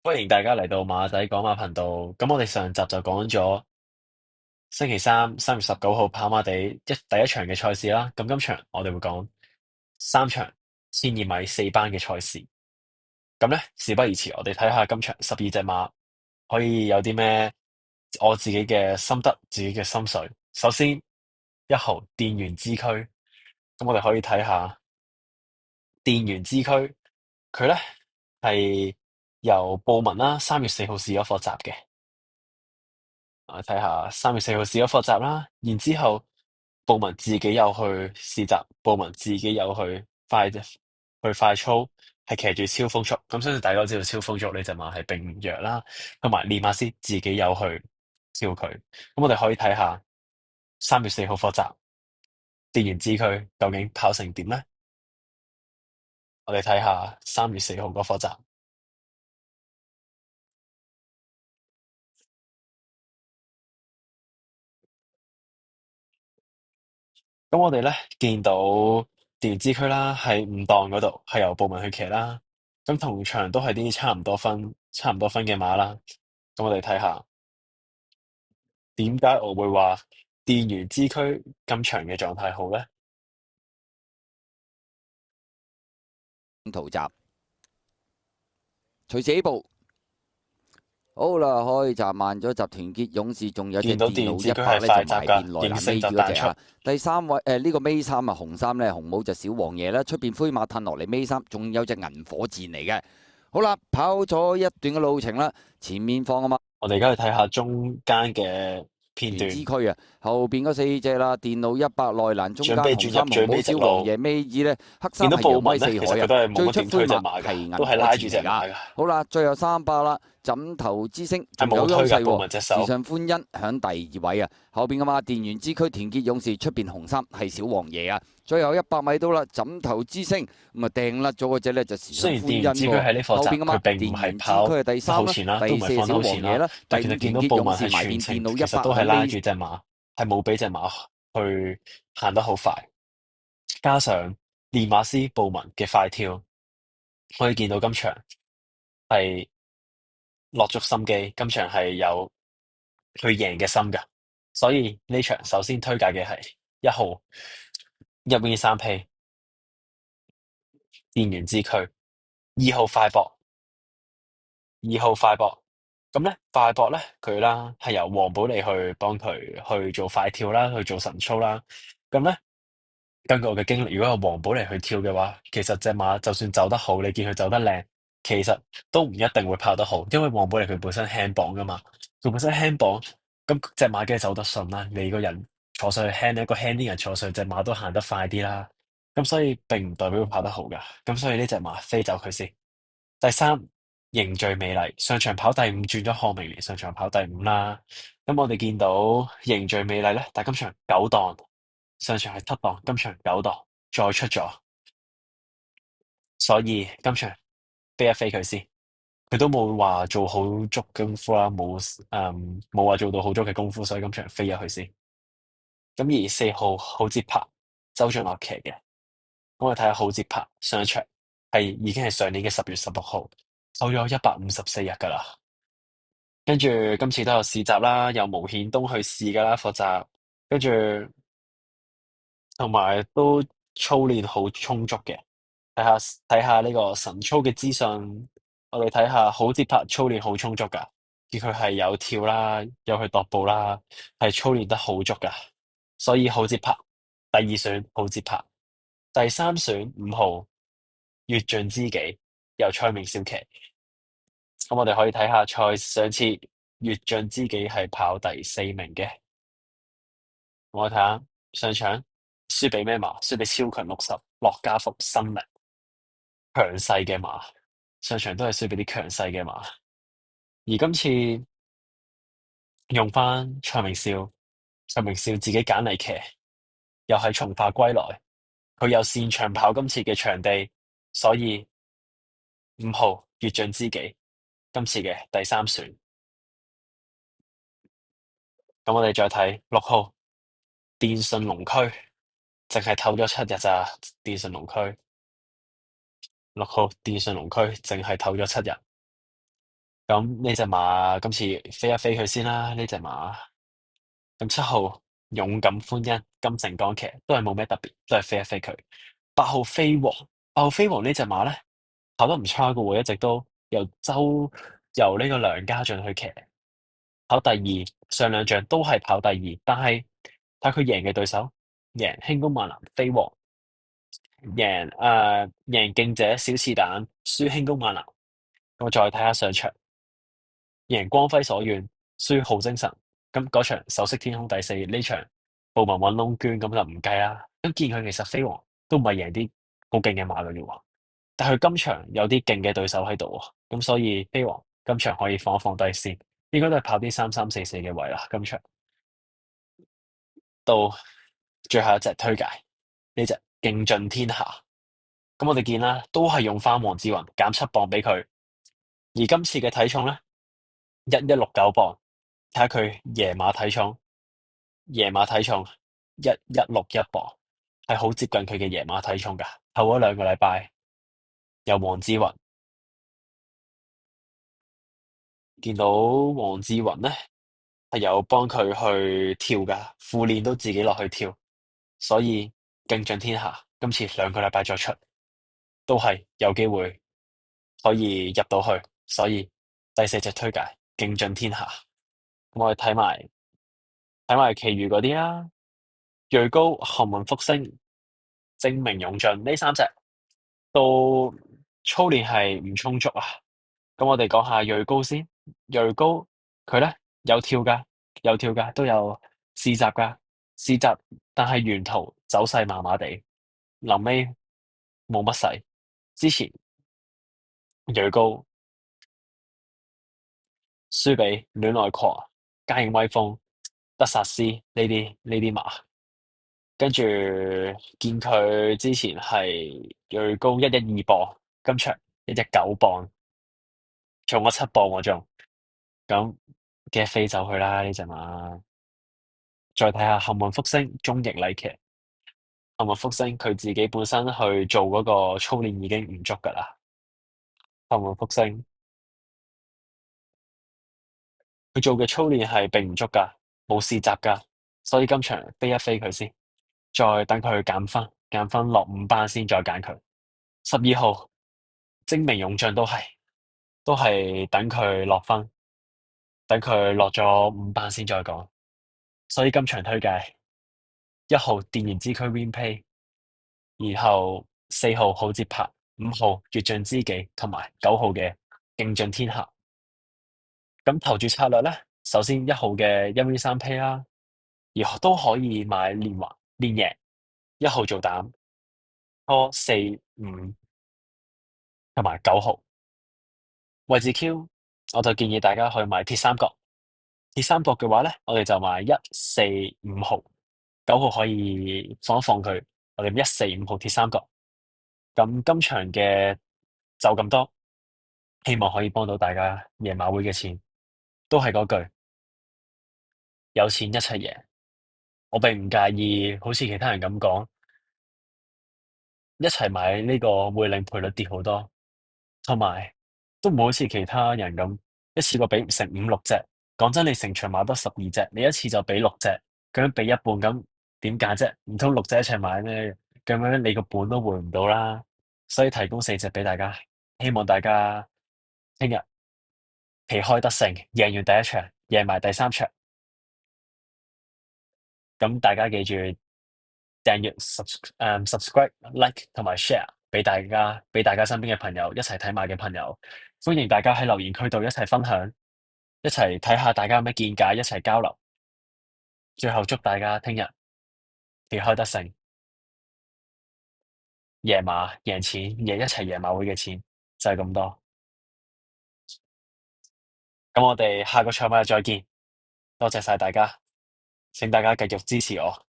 歡迎大家嚟到馬仔講馬頻道。咁我哋上集就講咗星期三3月19號跑馬地第一場嘅賽事啦。咁今場我哋會講3場1200米4班嘅賽事。咁咧事不宜遲，我哋睇下今場12隻馬可以有啲咩我自己嘅心得、自己嘅心水。首先1號電源之駒，咁我哋可以睇下電源之駒，佢咧係由布文啦3月4號試咗課習嘅。我睇下3月4號試咗課習啦，然之後布文自己有去試習，布文自己有去快操，係騎住超風速。咁相信大家都知道超風速呢隻馬係並唔弱啦，同埋練馬師自己有去跳佢。咁我哋可以睇下3月4號課習電源之駒究竟跑成點咧？我哋睇下3月4號個課習。咁我哋咧見到電源之駒啦，喺五檔嗰度係由布文去騎啦。咁同場都係啲差唔多分嘅馬啦。咁我哋睇下點解我會話電源之駒咁長嘅狀態好咧？圖集，隨時起步。好啦，開閘慢咗，集團結勇士，仲有隻見到電電腦源之駒係100咧就快閘㗎，埋邊內欄應聲尾二嗰隻啊。就彈出。第三位呢個尾三啊，紅衫咧紅帽就小王爺啦，出邊灰馬褪落嚟尾三，仲有隻銀火箭嚟嘅。好啦，跑咗一段嘅路程啦，前面放啊嘛。我哋而家去睇下中間嘅片原之段，區啊，後邊嗰4隻啦，電腦100內欄，中間準備轉入紅衫紅帽最尾直小王爺，路。尾二咧黑衫見到係揚威布文咧，其實四海啊，佢都係冇最乜點推隻出灰馬馬㗎，係銀都係拉住火箭嚟噶。隻馬㗎，好啦，最後300啦，枕頭之星係仲有優冇推㗎。布勢喎，文隻手。時尚歡欣響第2位啊，後邊嘅馬電源之區團結勇士出邊紅衫係小王爺啊，最後100米到啦，枕頭之星咁啊掟甩咗嗰隻咧就時尚雖然歡欣喎，電源之駒喺呢課集，後邊嘅馬佢並唔電係跑源之區係第得3啦，好前啦，都唔係第4係小放得好前啦，王爺啦，第5但其實見到團結布文係勇士埋邊全程電腦100其實都係啦，拉住隻馬，係冇俾隻馬去行得好快。加上練馬師布文嘅快跳，可以見到今場係落足心機，今場係有去贏嘅心㗎。所以呢場首先推介嘅係1號1 V 3P 電源之駒，2號快博。2號快博，咁咧快博咧佢啦係由黃寶利去幫佢去做快跳啦，去做神操啦。咁咧根據我嘅經歷，如果係黃寶利去跳嘅話，其實隻馬就算走得好，你見佢走得靚，其實都唔一定會跑得好，因為黃寶利佢本身輕磅噶嘛，佢本身輕磅，咁隻馬梗係走得順啦。你個人坐上去輕咧，個輕啲人坐上隻馬都行得快啲啦。咁所以並唔代表佢跑得好噶。咁所以呢隻馬飛走佢先。第三，凝聚美麗，上場跑第五，轉咗項明年上場跑第五啦。咁我哋見到凝聚美麗咧，但今場9檔，上場係7檔，今場9檔再出咗，所以今場飛一飛佢先，佢都冇話做好足功夫啦，冇話做到好足嘅功夫，所以今場飛咗佢先。咁而4號好節拍，周俊樂騎嘅，咁我哋睇下好節拍上場已經係上年嘅10月16號，走咗154日㗎啦。跟住今次都有試習啦，有毛顯東去試㗎啦課習，跟住同埋都操練好充足嘅。睇下呢個神操嘅資訊，我哋睇下好節拍操練好充足㗎，見佢係有跳啦，有去踱步啦，係操練得好足㗎，所以好節拍。第二選好節拍，第三選5號越盡知己，由蔡明少騎。咁我哋可以睇下上次越盡知己係跑第4名嘅。我睇下上場輸俾咩馬？輸俾超強60樂家福新力強勢嘅馬，上場都係輸俾啲強勢嘅馬。而今次用翻蔡明少，蔡明少自己揀嚟騎，又係從化歸來，佢又擅長跑今次嘅場地，所以5號越盡知己今次嘅第三選。咁我哋再睇6號電信龍駒，淨係唞咗7日咋？電信龍駒6號電信龍駒淨係唞咗7日。咁呢隻馬今次飛一飛佢先啦，呢隻馬。咁7號勇敢歡欣金城鋼騎都係冇咩特別，都係飛一飛佢。8號飛王，8號飛王呢隻馬咧跑得唔差噶喎，一直都由呢個梁家俊去騎，跑第二，上兩仗都係跑第二，但係睇佢贏嘅對手，贏輕功萬能飛王，贏勁者小翅蛋，輸輕功萬能。我再睇下上場，贏光輝所願，輸好精神。咁嗰場首飾天空第四，呢場布文揾窿捐咁就唔計啦。咁見佢其實飛王都唔係贏啲好勁嘅馬嘅啫喎，但係佢今場有啲勁嘅對手喺度喎，咁所以飛王今場可以放一放低先，應該都係跑啲3344嘅位啦。今場到最後一隻推介呢隻勁盡天下，咁我哋見啦，都係用翻黃志雲減7磅俾佢，而今次嘅體重咧1169磅，睇下佢夜馬體重1161磅，係好接近佢嘅夜馬體重噶。後嗰2個禮拜由黃志雲見到黃志雲咧係有幫佢去跳噶，副練都自己落去跳，所以勁盡天下。今次2個禮拜再出，都係有機會可以入到去，所以第四隻推介勁盡天下。咁我哋睇埋其餘嗰啲啦，鋭高、幸運福星、精明勇進呢3隻都操練係唔充足啊。咁我哋講下鋭高先，鋭高佢咧有跳噶，都有試習噶，試習，但係沿途走勢麻麻地，臨尾冇乜勢。之前鋭高輸俾戀愛狂、嘉應威風、德薩斯呢啲馬，跟住見佢之前係鋭高112磅，今場119磅，重咗7磅我仲，咁嘅飛走去啦呢隻馬。再睇下幸運福星中翼禮騎，幸運福星佢自己本身去做嗰個操練已經唔足噶啦。幸運福星佢做嘅操練係並唔足噶，冇試習噶，所以今場飛一飛佢先，再等佢減分落5班先再揀佢。12號精明勇進都係等佢落分，等佢落咗5班先再講。所以今場推介1號電然之軀 WinPay，然後4號好節拍，5號越盡知己，同埋9號嘅勁盡天下。咁投注策略咧，首先1號嘅1V3P 啦，而都可以買連環連贏1號做膽，拖4、5同埋9號位置 Q，我就建議大家去買鐵三角。鐵三角嘅話咧，我哋就買1、4、5號，9號可以放一放佢，我哋1、4、5號鐵三角。咁今場嘅就咁多，希望可以幫到大家贏馬會嘅錢，都係嗰句，有錢一齊贏。我並唔介意，好似其他人咁講，一齊買呢個會令賠率跌好多，同埋都唔好似其他人咁一次過俾成5、6隻。講真，你成場馬得12隻，你一次就俾6隻，咁樣俾一半，咁點解啫？唔通6隻一齊買咩？咁樣你個本都回唔到啦。所以提供4隻俾大家，希望大家聽日旗開得勝，贏完第一場，贏埋第3場。咁大家記住訂閱、subscribe、like 同埋 share 俾大家身邊嘅朋友一齊睇馬嘅朋友，歡迎大家喺留言區度一齊分享，一齊睇下大家有咩見解，一齊交流。最後祝大家聽日旗開得勝，贏馬贏錢，贏一齊贏馬會嘅錢，就係咁多。咁我哋下個賽馬日再見，多謝晒大家，請大家繼續支持我。